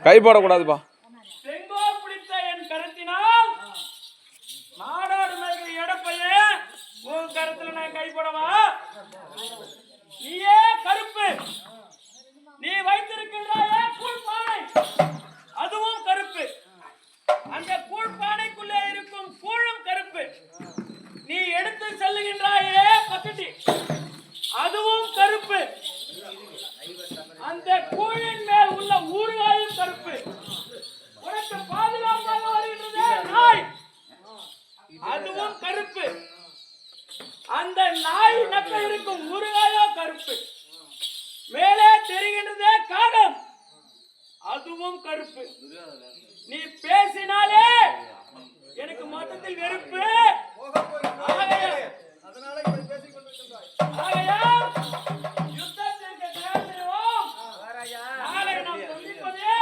கை போடக்கூடாதுப்பா. செங்கோல் பிடித்த என் கருத்தினால் நாடாடு மேய்கிற எடப்பையே உன் கருத்துல நான் கை போடவா? நீயே கருப்பு. நீ வைத்திருக்கின்றாயே கூழ்பானை, அதுவும் கருப்பு. அந்த கூழ்பானைக்குள்ளே இருக்கும் கூழும் கருப்பு. நீ எடுத்து செல்லுகின்றாயே பக்கட்டி, அதுவும் கருப்பு. அந்த கூழின் மேல் உள்ள ஊறுகாயும் கருப்பு. உனக்கு பாதுகாப்பாக வருகின்றதே நாய், அதுவும் கருப்பு. அந்த நாய் நக்க இருக்கும் ஊறுகாயோ கருப்பு. மேலே தெரிகின்றதே காகம், அதுவும் கருப்பு. நீ பேசினாலே எனக்கு மொத்தத்தில் வெறுப்பு. யுத்தத்திற்கு தயாரிக்கிறோம். நாளை நாம் சந்திப்பதே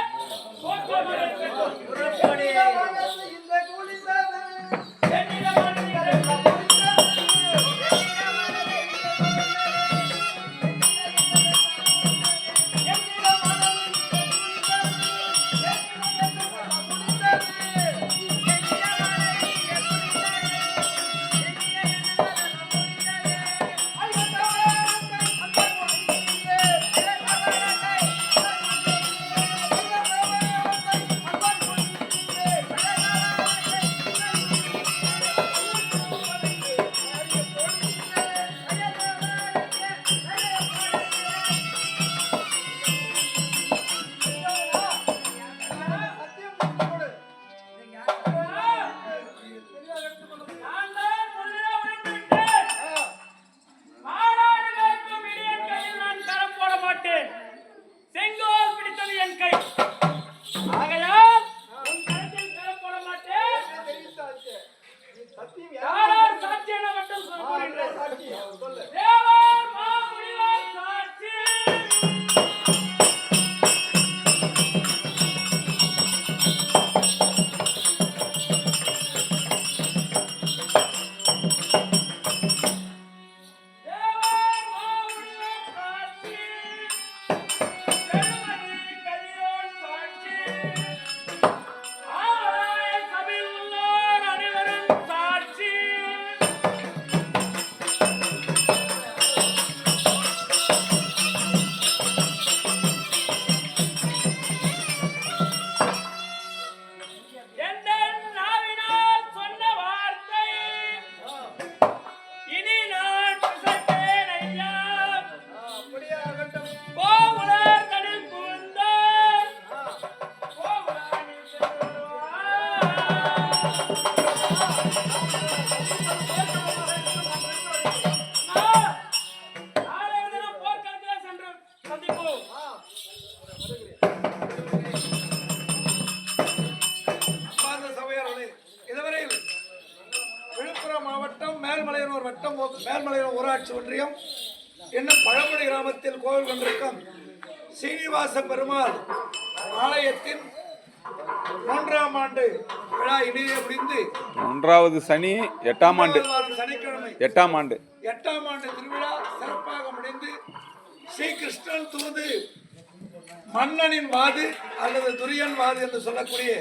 மேல்மலையனூர் ஊராட்சி ஒன்றியம் என்னும் பழமொழி கிராமத்தில் கோவில் கொண்டிருக்கும் சீனிவாச பெருமாள் ஆலயத்தின் 3ஆம் ஆண்டு விழா இனிதே முடிந்து 1வது சனி 8ஆம் ஆண்டு சனிக்கிழமை 8ஆம் ஆண்டு திருவிழா சிறப்பாக முடிந்து ஸ்ரீ கிருஷ்ணன் தூது மன்னனின் வாது அல்லது துரியன் வாது என்று சொல்லக்கூடிய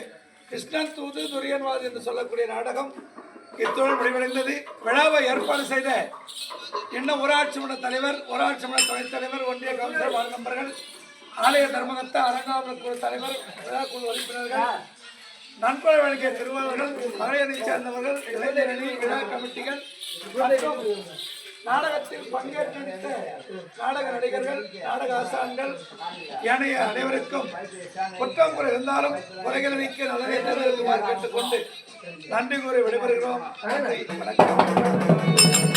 கிருஷ்ணன் தூது துரியன் வாது என்று சொல்லக்கூடிய நாடகம் இத்தோடு முடிவடைந்தது. விழாவை ஏற்பாடு செய்த இன்னும் ஊராட்சி மன்ற தலைவர், ஊராட்சி மன்ற துணைத் தலைவர், ஒன்றிய கவுன்சிலர் வார்டு ஆலய தர்மகர்த்தா, அலங்கார குழு தலைவர், விழா குழு உறுப்பினர்கள், நன்கொடை வழங்கிய திருவாளர்கள், மகளிரை சேர்ந்தவர்கள், இளைஞரணி, விழா கமிட்டிகள் மற்றும் நாடகத்தில் பங்கேற்ற நாடக நடிகர்கள், நாடக ஆசான்கள், ஏனைய அனைவருக்கும் குற்றம் குறை இருந்தாலும் குறைகளை நீக்க நல்லதை கேட்டுக்கொண்டு நன்றி கூறி விடைபெறுகிறோம். நன்றி, வணக்கம்.